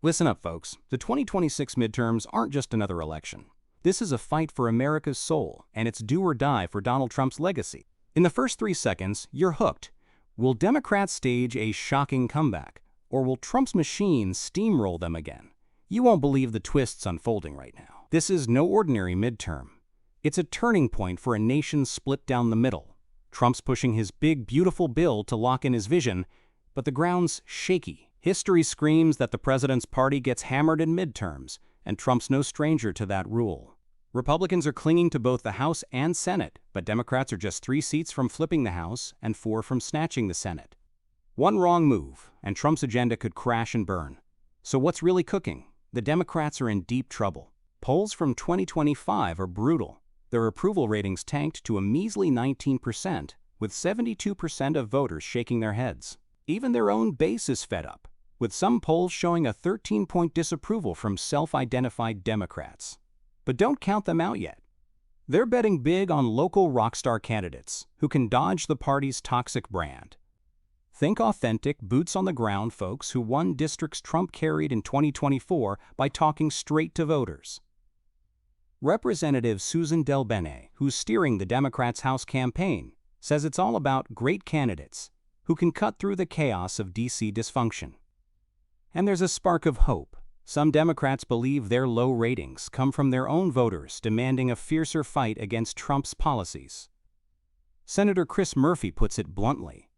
Listen up, folks. The 2026 midterms aren't just another election. This is a fight for America's soul, and it's do or die for Donald Trump's legacy. In the first 3 seconds, you're hooked. Will Democrats stage a shocking comeback, or will Trump's machine steamroll them again? You won't believe the twists unfolding right now. This is no ordinary midterm. It's a turning point for a nation split down the middle. Trump's pushing his big, beautiful bill to lock in his vision, but the ground's shaky. History screams that the president's party gets hammered in midterms, and Trump's no stranger to that rule. Republicans are clinging to both the House and Senate, but Democrats are just 3 seats from flipping the House and 4 from snatching the Senate. One wrong move, and Trump's agenda could crash and burn. So what's really cooking? The Democrats are in deep trouble. Polls from 2025 are brutal. Their approval ratings tanked to a measly 19%, with 72% of voters shaking their heads. Even their own base is fed up, with some polls showing a 13-point disapproval from self-identified Democrats. But don't count them out yet. They're betting big on local rockstar candidates who can dodge the party's toxic brand. Think authentic, boots-on-the-ground folks who won districts Trump carried in 2024 by talking straight to voters. Representative Susan DelBene, who's steering the Democrats' House campaign, says it's all about great candidates who can cut through the chaos of D.C. dysfunction. And there's a spark of hope. Some Democrats believe their low ratings come from their own voters demanding a fiercer fight against Trump's policies. Senator Chris Murphy puts it bluntly.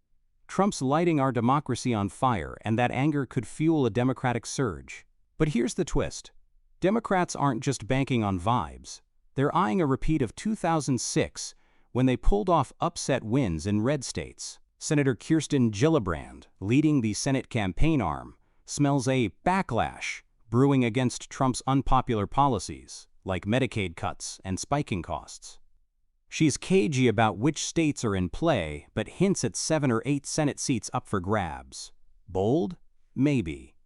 Trump's lighting our democracy on fire, and that anger could fuel a Democratic surge. But here's the twist. Democrats aren't just banking on vibes. They're eyeing a repeat of 2006 when they pulled off upset wins in red states. Senator Kirsten Gillibrand, leading the Senate campaign arm, smells a backlash brewing against Trump's unpopular policies, like Medicaid cuts and spiking costs. She's cagey about which states are in play, but hints at 7 or 8 Senate seats up for grabs. Bold? Maybe.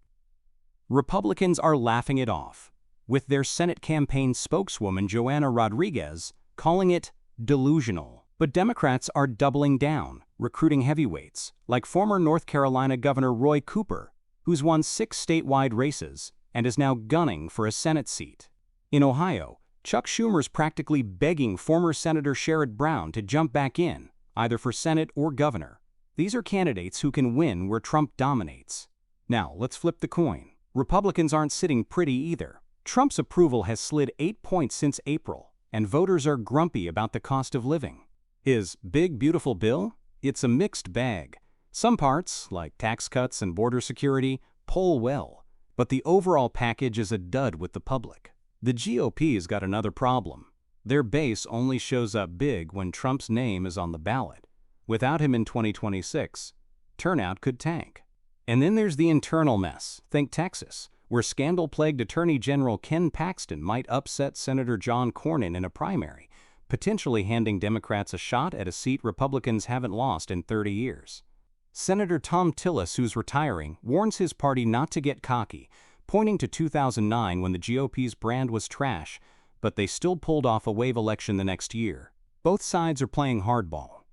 Republicans are laughing it off, with their Senate campaign spokeswoman Joanna Rodriguez calling it delusional. But Democrats are doubling down, recruiting heavyweights, like former North Carolina Governor Roy Cooper, who's won 6 statewide races and is now gunning for a Senate seat. In Ohio, Chuck Schumer's practically begging former Senator Sherrod Brown to jump back in, either for Senate or governor. These are candidates who can win where Trump dominates. Now, let's flip the coin. Republicans aren't sitting pretty either. Trump's approval has slid 8 points since April, and voters are grumpy about the cost of living. His big, beautiful bill? It's a mixed bag. Some parts, like tax cuts and border security, poll well, but the overall package is a dud with the public. The GOP's got another problem. Their base only shows up big when Trump's name is on the ballot. Without him in 2026, turnout could tank. And then there's the internal mess. Think Texas, where scandal-plagued Attorney General Ken Paxton might upset Senator John Cornyn in a primary, potentially handing Democrats a shot at a seat Republicans haven't lost in 30 years. Senator Thom Tillis, who's retiring, warns his party not to get cocky, pointing to 2009 when the GOP's brand was trash, but they still pulled off a wave election the next year. Both sides are playing hardball.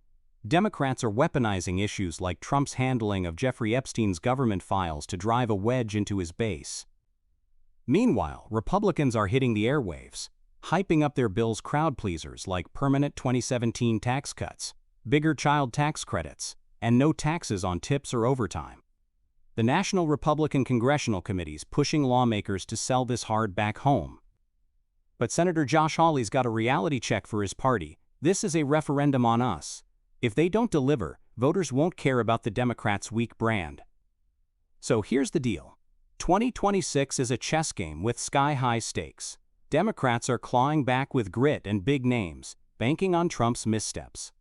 Democrats are weaponizing issues like Trump's handling of Jeffrey Epstein's government files to drive a wedge into his base. Meanwhile, Republicans are hitting the airwaves, hyping up their bills' crowd pleasers like permanent 2017 tax cuts, bigger child tax credits, and no taxes on tips or overtime. The National Republican Congressional Committee's pushing lawmakers to sell this hard back home. But Senator Josh Hawley's got a reality check for his party. This is a referendum on us. If they don't deliver, voters won't care about the Democrats' weak brand. So here's the deal. 2026 is a chess game with sky-high stakes. Democrats are clawing back with grit and big names, banking on Trump's missteps.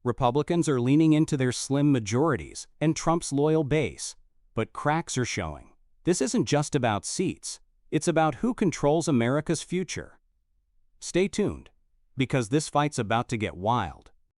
Republicans are leaning into their slim majorities and Trump's loyal base, but cracks are showing. This isn't just about seats. It's about who controls America's future. Stay tuned, because this fight's about to get wild.